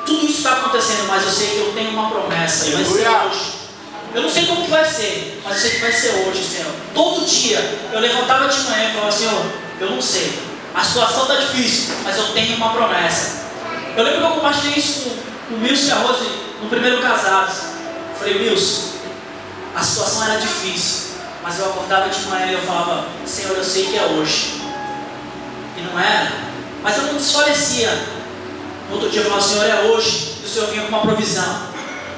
tudo isso está acontecendo, mas eu sei que eu tenho uma promessa e vai ser hoje. Eu não sei como que vai ser, mas eu sei que vai ser hoje, Senhor. Todo dia eu levantava de manhã e falava: Senhor, eu não sei, a situação está difícil, mas eu tenho uma promessa. Eu lembro que eu compartilhei isso com o Milson e a Rose no primeiro casados. Eu falei: Milson, a situação era difícil, mas eu acordava de manhã e eu falava: Senhor, eu sei que é hoje. E não era, mas eu não desfalecia. No outro dia eu falava: Senhor, é hoje. E o Senhor vinha com uma provisão.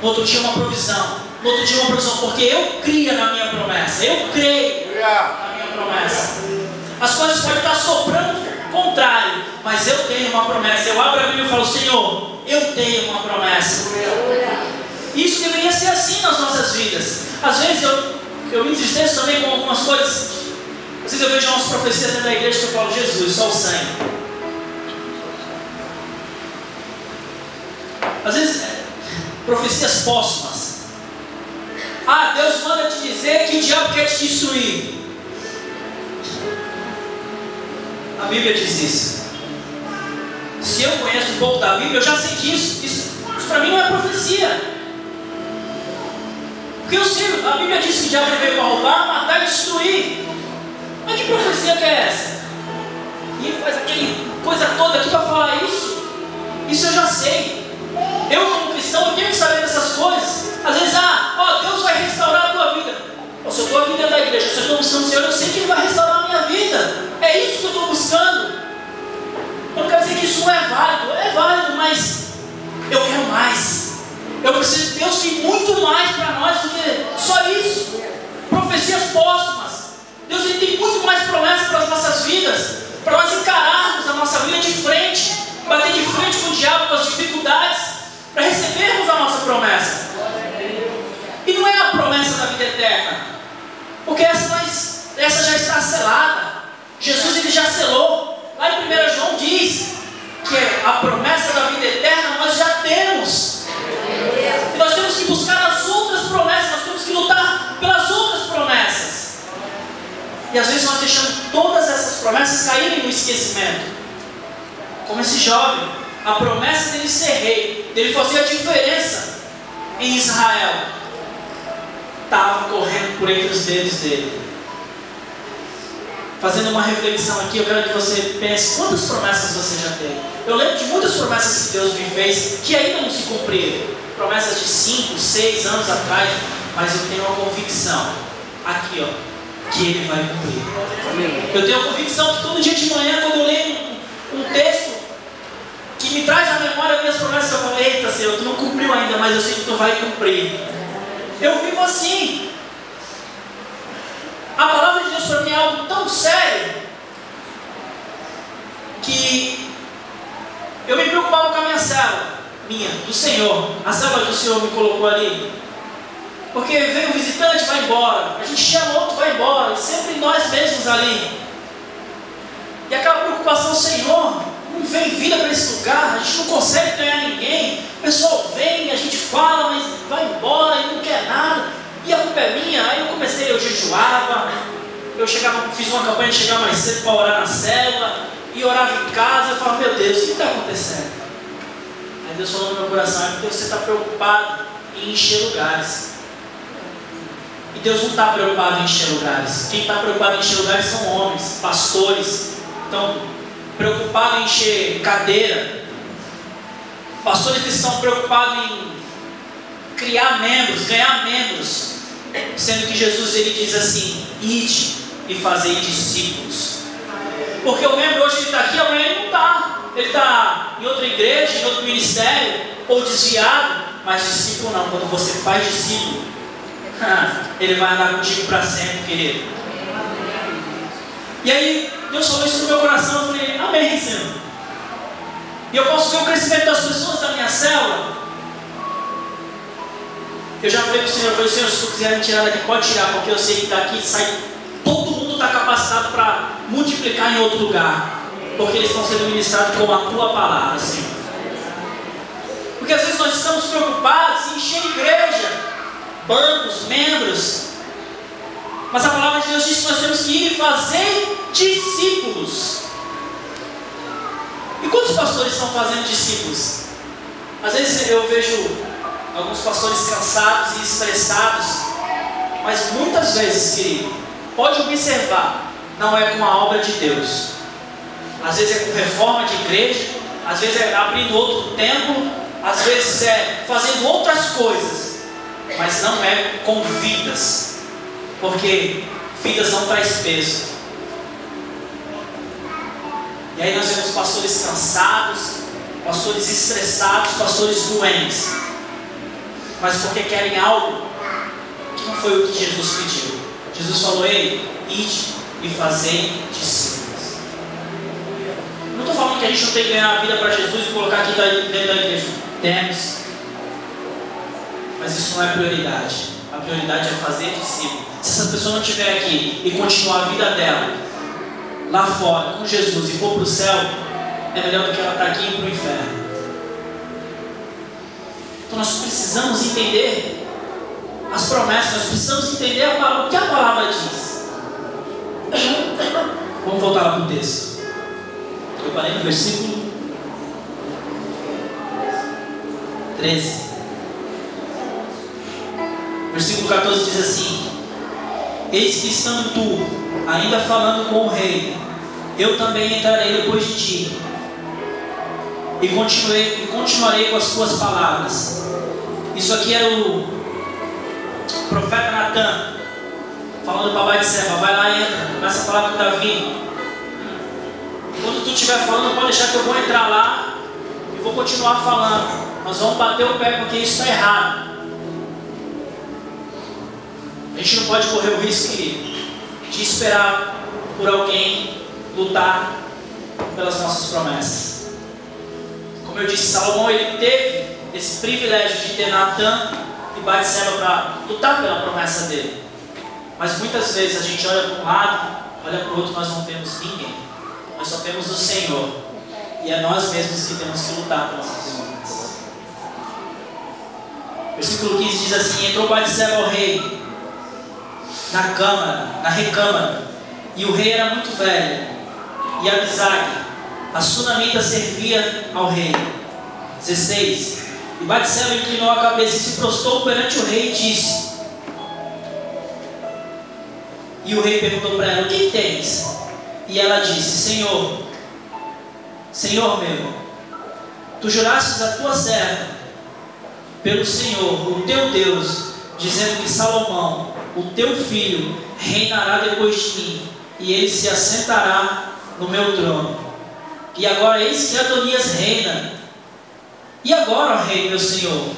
No outro dia uma provisão. No outro dia uma provisão, porque eu cria na minha promessa. Eu creio na minha promessa. As coisas podem estar soprando contrário, mas eu tenho uma promessa. Eu abro a Bíblia e falo: Senhor, eu tenho uma promessa. Isso deveria ser assim nas nossas vidas. Às vezes eu me entristeço também com algumas coisas. Às vezes eu vejo umas profecias dentro da igreja que eu falo: Jesus, só o sangue. Às vezes profecias póstumas. Ah, Deus manda te dizer que o diabo quer te destruir. A Bíblia diz isso. Se eu conheço um pouco da Bíblia, eu já sei disso. Isso para mim não é profecia. Porque eu sei, a Bíblia diz que o diabo veio para roubar, matar e destruir. Mas que profecia que é essa? E ele faz aquele coisa toda aqui para falar isso. Isso eu já sei. Eu como cristão, eu tenho que saber dessas coisas. Às vezes, Deus vai restaurar a tua vida. Se eu estou aqui dentro da igreja, se eu estou buscando o Senhor, eu sei que Ele vai restaurar a minha vida. É isso que eu estou buscando. Eu não quero dizer que isso não é válido, mas eu quero mais. Eu preciso de Deus, tem muito mais para nós do que só isso. Profecias póstumas. Deus ele tem muito mais promessas para as nossas vidas, para nós encararmos a nossa vida de frente, bater de frente com o diabo, com as dificuldades, para recebermos a nossa promessa. E não é a promessa da vida eterna, porque essa essa já está selada. Jesus ele já selou. Lá em 1 João diz que a promessa da vida eterna nós já temos. E nós temos que buscar as outras promessas, nós temos que lutar pelas outras promessas. E às vezes nós deixamos todas essas promessas caírem no esquecimento. Como esse jovem, a promessa dele ser rei, dele fazer a diferença em Israel, estava correndo por entre os dedos dele. Fazendo uma reflexão aqui, eu quero que você pense, quantas promessas você já tem? Eu lembro de muitas promessas que Deus me fez, que ainda não se cumpriram. Promessas de 5, 6 anos atrás, mas eu tenho uma convicção, aqui ó, que Ele vai cumprir. Eu tenho a convicção que todo dia de manhã, quando eu leio um texto que me traz à memória minhas promessas, eu falo, eita Senhor, Tu não cumpriu ainda, mas eu sei que Tu vai cumprir. Eu vivo assim. A palavra de Deus para mim é algo tão sério que eu me preocupava com a minha célula, do Senhor. A célula que o Senhor me colocou ali. Porque vem um visitante, vai embora. A gente chama outro, vai embora. Sempre nós mesmos ali. E aquela preocupação, Senhor, não vem vida para esse lugar. A gente não consegue ganhar ninguém. O pessoal vem, a gente fala, mas vai embora e não quer nada. E a culpa é minha. Aí eu jejuava, eu chegava, fiz uma campanha de chegar mais cedo para orar na célula, e orava em casa. Eu falava, meu Deus, o que está acontecendo? Aí Deus falou no meu coração, é porque você está preocupado em encher lugares. E Deus não está preocupado em encher lugares. Quem está preocupado em encher lugares são homens, pastores. Estão preocupados em encher cadeira. Pastores que estão preocupados em criar membros, ganhar membros. Sendo que Jesus ele diz assim, ide e fazei discípulos. Porque o membro hoje ele está aqui, amanhã ele não está. Ele está em outra igreja, em outro ministério, ou desviado. Mas discípulo não, quando você faz discípulo, ele vai andar contigo para sempre, querido. E aí, Deus falou isso no meu coração, eu falei, amém, Senhor. E eu posso ver o crescimento das pessoas da minha célula. Eu já falei para o Senhor, eu falei, Senhor, se Tu quiser me tirar daqui, pode tirar, porque eu sei que daqui sai, todo mundo está capacitado para multiplicar em outro lugar, porque eles estão sendo ministrados com a Tua palavra, Senhor. Porque às vezes nós estamos preocupados em encher igreja, bancos, membros, mas a palavra de Deus diz que nós temos que ir e fazer discípulos. E quantos pastores estão fazendo discípulos? Às vezes eu vejo alguns pastores cansados e estressados, mas muitas vezes, querido, pode observar, não é com a obra de Deus. Às vezes é com reforma de igreja, às vezes é abrindo outro templo, às vezes é fazendo outras coisas, mas não é com vidas, porque vidas não traz peso. E aí nós vemos pastores cansados, pastores estressados, pastores doentes, mas porque querem algo que não foi o que Jesus pediu. Jesus falou, ide e fazei discípulos. Não estou falando que a gente não tem que ganhar a vida para Jesus e colocar aqui dentro da igreja. Temos. Mas isso não é prioridade. A prioridade é fazer discípulo. Se essa pessoa não estiver aqui e continuar a vida dela lá fora com Jesus e for para o céu, é melhor do que ela estar aqui e ir para o inferno. Então nós precisamos entender as promessas, nós precisamos entender o que a palavra diz. Vamos voltar lá para o texto. Eu parei no versículo 13. Versículo 14 diz assim: eis que estando tu ainda falando com o rei, eu também entrarei depois de ti, e continuarei com as tuas palavras. Isso aqui era o profeta Natan falando para Batseba: vai lá e entra, começa a falar com Davi. Quando tu estiver falando, pode deixar que eu vou entrar lá e vou continuar falando. Nós vamos bater o pé porque isso está errado. A gente não pode correr o risco de esperar por alguém lutar pelas nossas promessas. Como eu disse, Salomão ele teve esse privilégio de ter Natan e Batseba para lutar pela promessa dele. Mas muitas vezes a gente olha para um lado, olha para o outro, nós não temos ninguém. Nós só temos o Senhor. E é nós mesmos que temos que lutar pelas nossas vidas. Versículo 15 diz assim: entrou Batseba ao rei na recâmara, e o rei era muito velho, e Abisag, a sunamita, servia ao rei. 16. E Batseba inclinou a cabeça e se prostrou perante o rei e disse. E o rei perguntou para ela: o que tens? E ela disse: Senhor meu, tu jurastes a tua serva pelo Senhor, o teu Deus, dizendo que Salomão, o teu filho, reinará depois de mim, e ele se assentará no meu trono. E agora eis que Adonias reina. E agora, ó rei, meu senhor,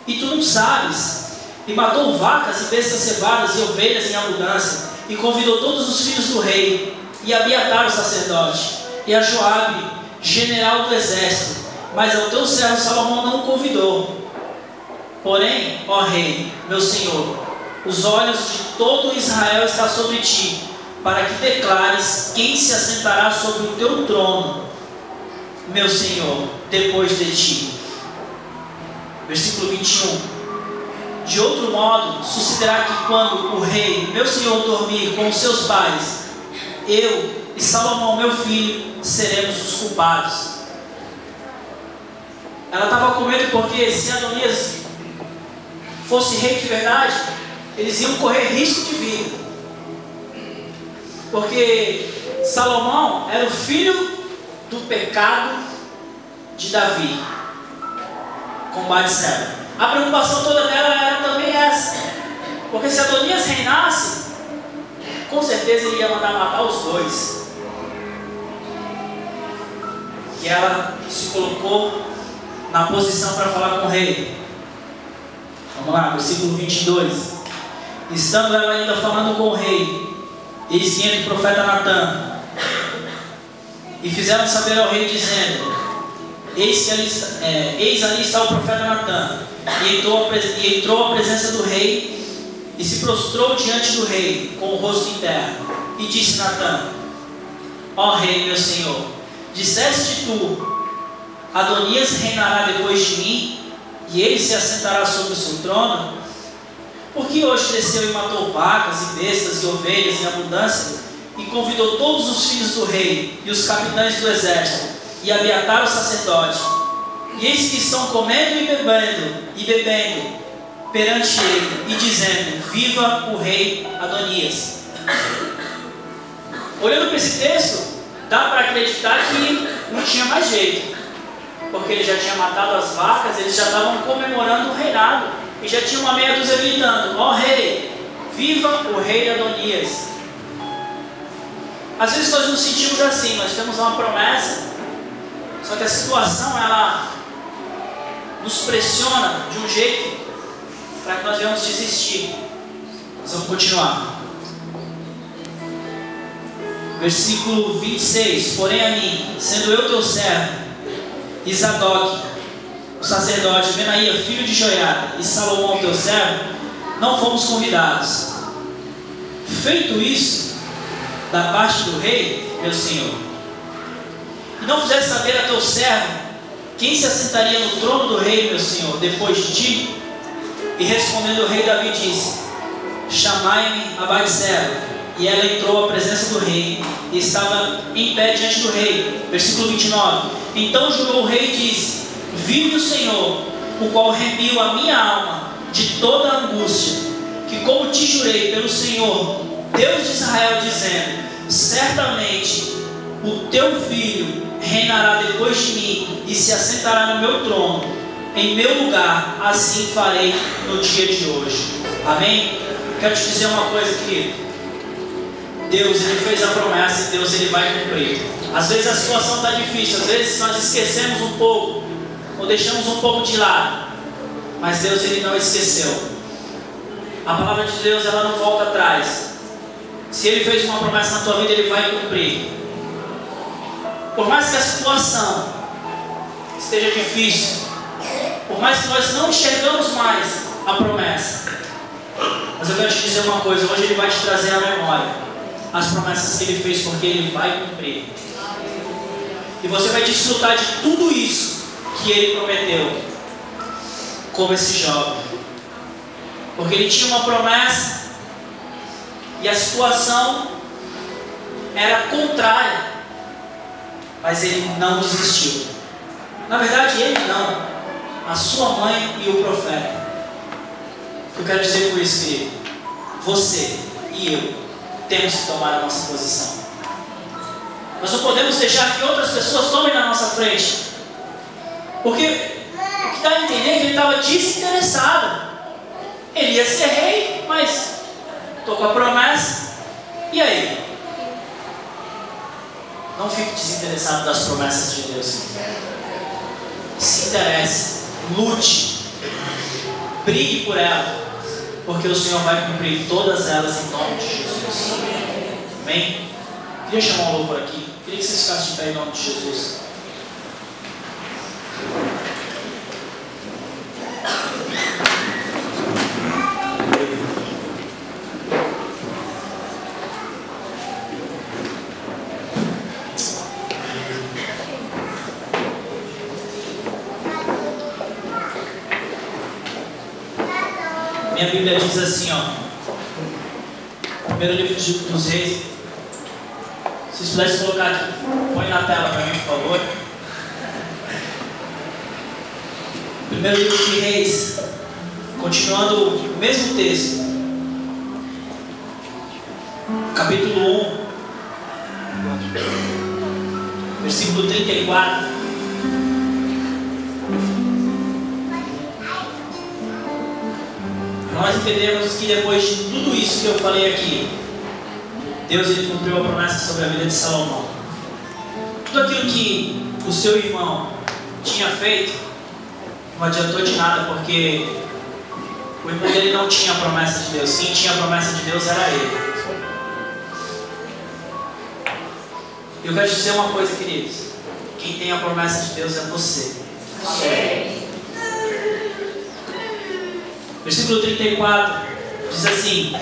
e tu não sabes, e matou vacas e bestas cevadas e ovelhas em abundância, e convidou todos os filhos do rei, e Abiatar o sacerdote, e a Joabe, general do exército, mas ao teu servo Salomão não o convidou. Porém, ó rei, meu senhor, os olhos de todo Israel estão sobre ti, para que declares quem se assentará sobre o teu trono, meu senhor, depois de ti. Versículo 21. De outro modo, sucederá que quando o rei, meu senhor, dormir com os seus pais, eu e Salomão, meu filho, seremos os culpados. Ela estava com medo porque se Adonias fosse rei de verdade, eles iam correr risco de vida. Porque Salomão era o filho do pecado de Davi com Batseba. A preocupação toda dela era também essa, porque se Adonias reinasse, com certeza ele ia mandar matar os dois. E ela se colocou na posição para falar com o rei. Vamos lá, versículo 22. Estando ela ainda falando com o rei, eis que entra o profeta Natã, e fizeram saber ao rei, dizendo: eis ali está o profeta Natã. E entrou à presença do rei, e se prostrou diante do rei, com o rosto em terra. E disse Natã: ó rei, meu senhor, disseste tu: Adonias reinará depois de mim, e ele se assentará sobre o seu trono? Porque hoje desceu e matou vacas e bestas e ovelhas em abundância, e convidou todos os filhos do rei e os capitães do exército, e Abiatar o sacerdote, e eis que estão comendo e bebendo perante ele, e dizendo: viva o rei Adonias. Olhando para esse texto, dá para acreditar que não tinha mais jeito, porque ele já tinha matado as vacas, eles já estavam comemorando o reinado, e já tinha uma meia dúzia gritando: ó rei, viva o rei Adonias. Às vezes nós nos sentimos assim, nós temos uma promessa, só que a situação ela nos pressiona de um jeito para que nós venhamos desistir. Nós vamos continuar. Versículo 26. Porém a mim, sendo eu teu servo, e Zadok, o sacerdote, Benaia, filho de Joiada, e Salomão, teu servo, não fomos convidados. Feito isso, da parte do rei, meu senhor, e não fizeste saber a teu servo quem se assentaria no trono do rei, meu senhor, depois de ti? E respondendo o rei, Davi disse: chamai-me a Batseba. E ela entrou à presença do rei, e estava em pé diante do rei. Versículo 29. Então jurou o rei e disse: vive o Senhor, o qual remiu a minha alma de toda a angústia, que como te jurei pelo Senhor, Deus de Israel, dizendo: certamente o teu filho reinará depois de mim, e se assentará no meu trono, em meu lugar, assim farei no dia de hoje. Amém? Quero te dizer uma coisa, querido. Deus, Ele fez a promessa, e Deus, Ele vai cumprir. Às vezes a situação está difícil, às vezes nós esquecemos um pouco, ou deixamos um pouco de lado, mas Deus, Ele não esqueceu. A palavra de Deus, ela não volta atrás. Se Ele fez uma promessa na tua vida, Ele vai cumprir. Por mais que a situação esteja difícil, por mais que nós não enxergamos mais a promessa, Mas eu quero te dizer uma coisa, hoje Ele vai te trazer à memória as promessas que Ele fez, porque Ele vai cumprir. E você vai desfrutar de tudo isso que Ele prometeu, como esse jovem. Porque ele tinha uma promessa e a situação era contrária, mas ele não desistiu. Na verdade, ele não, a sua mãe e o profeta. Eu quero dizer por isso, querido, você e eu temos que tomar a nossa posição. Nós não podemos deixar que outras pessoas tomem na nossa frente, porque o que dá a entender é que ele estava desinteressado. Ele ia ser rei, mas estou com a promessa. E aí? Não fique desinteressado das promessas de Deus. Se interesse, lute, brigue por ela, porque o Senhor vai cumprir todas elas em nome de Jesus. Amém? Queria chamar um louvor aqui. Queria que vocês ficassem de pé em nome de Jesus. Minha Bíblia diz assim, primeiro livro dos Reis. Se vocês pudessem colocar aqui, põe na tela para mim, por favor. Primeiro livro de Reis, continuando o mesmo texto, capítulo 1, versículo 34. Nós entendemos que depois de tudo isso que eu falei aqui, Deus ele cumpriu a promessa sobre a vida de Salomão. Tudo aquilo que o seu irmão tinha feito não adiantou de nada, porque o irmão dele não tinha a promessa de Deus. Quem tinha a promessa de Deus era ele. Eu quero te dizer uma coisa, queridos: quem tem a promessa de Deus é você. Amém. Versículo 34 diz assim: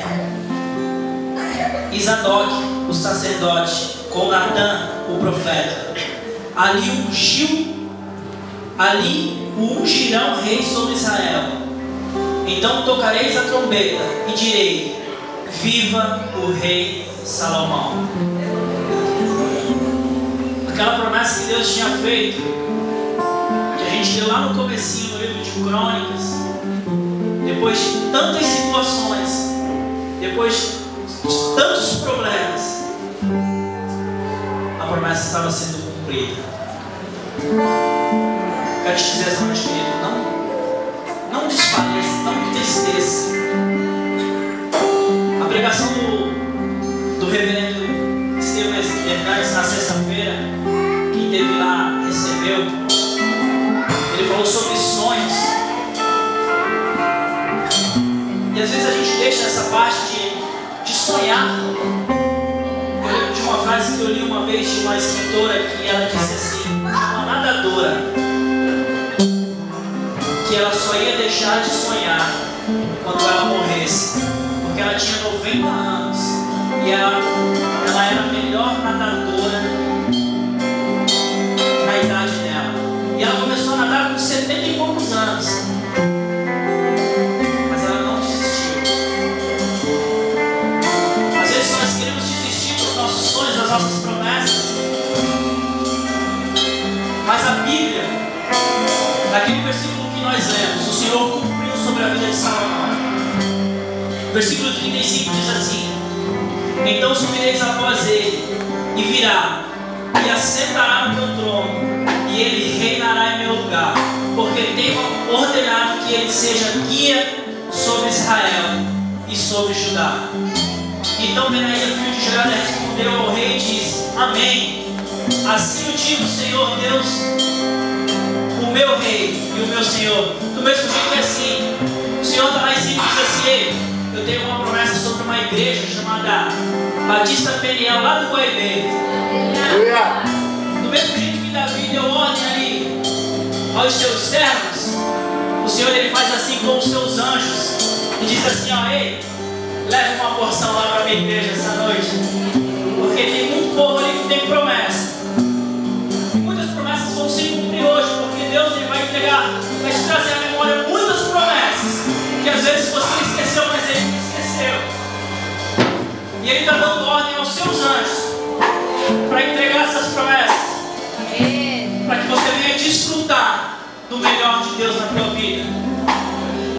Isadoc, o sacerdote, com Natã, o profeta, ali o ungirão rei sobre Israel. Então tocareis a trombeta e direi: viva o rei Salomão. Aquela promessa que Deus tinha feito, que a gente leu lá no comecinho, no livro de Crônicas. Depois de tantas situações, depois de tantos problemas, a promessa estava sendo cumprida. Quero te dizer essa noite, querido, não desfaleça, não entristeça. A pregação do reverendo Estevam Hernandes na sexta-feira, quem esteve lá recebeu, ele falou sobre sonhos. E às vezes a gente deixa essa parte de sonhar. Eu lembro de uma frase que eu li uma vez de uma escritora, que ela disse assim, uma nadadora, que ela só ia deixar de sonhar quando ela morresse, porque ela tinha 90 anos e ela era a melhor nadadora na idade dela. E ela começou a nadar com 70 e poucos anos. Nossas promessas, mas a Bíblia, naquele versículo que nós lemos, o Senhor cumpriu sobre a vida de Salomão. Versículo 35 diz assim: então subireis após ele, e virá, e assentará no meu trono, e ele reinará em meu lugar, porque tenho ordenado que ele seja guia sobre Israel e sobre Judá. Então Benaía, filho de Jeoiada, respondeu ao rei e disse: amém. Assim o digo, Senhor Deus, o meu rei e o meu Senhor. Do mesmo jeito que assim, o Senhor está lá em cima e diz assim: ei, eu tenho uma promessa sobre uma igreja chamada Batista Peniel, lá do Guaibeiro. Do mesmo jeito que Davi deu ordem ali aos seus servos, o Senhor ele faz assim com os seus anjos e diz assim: ó, ei, leve uma porção lá para a minha igreja essa noite. Porque tem muito povo ali que tem promessa. E muitas promessas vão se cumprir hoje, porque Deus ele vai entregar, vai te trazer à memória muitas promessas que às vezes você esqueceu, mas Ele não esqueceu. E Ele está dando ordem aos seus anjos para entregar essas promessas, para que você venha desfrutar do melhor de Deus na tua vida.